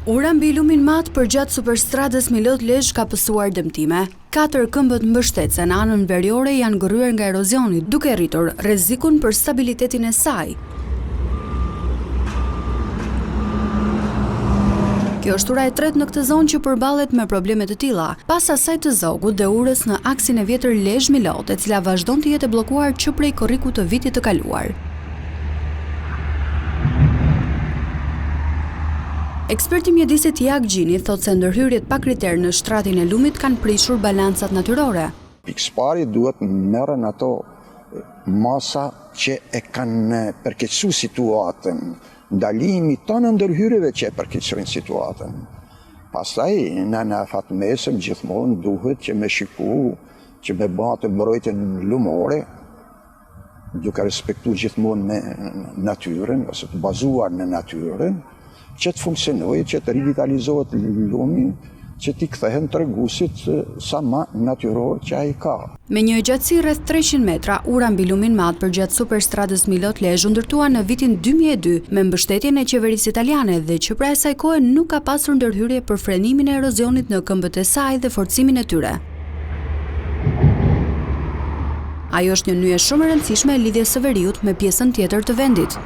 Ura mbi lumin mat përgjatë superstradës Milot Lezhë ka pësuar dëmtime. 4 këmbët mbështetëse në anën veriore janë gërryer nga erozioni, duke rritur rrezikun për stabilitetin e saj. Kjo është ura e tretë në këtë zonë që përballet me probleme të tilla, pas asaj të zogut dhe urës në aksin e vjetër Lezhë-Milot, e cila vazhdon të jetë e bllokuar që prej korrikut të vitit të kaluar. Eksperti mjedisit Jak Gjini thotë se ndërhyrjet pa kriter në shtratin e lumit kanë prishur balancat natyrore. Pikëpari duhet merren ato masa që e kanë përkeqësuar situatën, ndalimi të ndërhyrjeve që e përkeqësojnë situatën. Pastaj në fatmesëm gjithmonë duhet që me shiku, që me bëhet mbrojtjen lumore, duke respektuar gjithmonë me natyrën, ose të bazuar në natyrën, që të funksionojë, që të rivitalizohet lumi, që t'i kthehen treguesit sa më natyror që ai ka. Me një gjatësi rreth 300 metra, ura mbi lumin mat përgjatë superstradës Milot Lezhë u ndërtua në vitin 2002 me mbështetjen e qeverisë italiane dhe që pra asaj kohe nuk ka pasur ndërhyrje për frenimin e erozionit në këmbët e saj dhe forcimin e tyre. Ajo është një nyje shumë e rëndësishme e lidhjes së veriut me pjesën tjetër të vendit.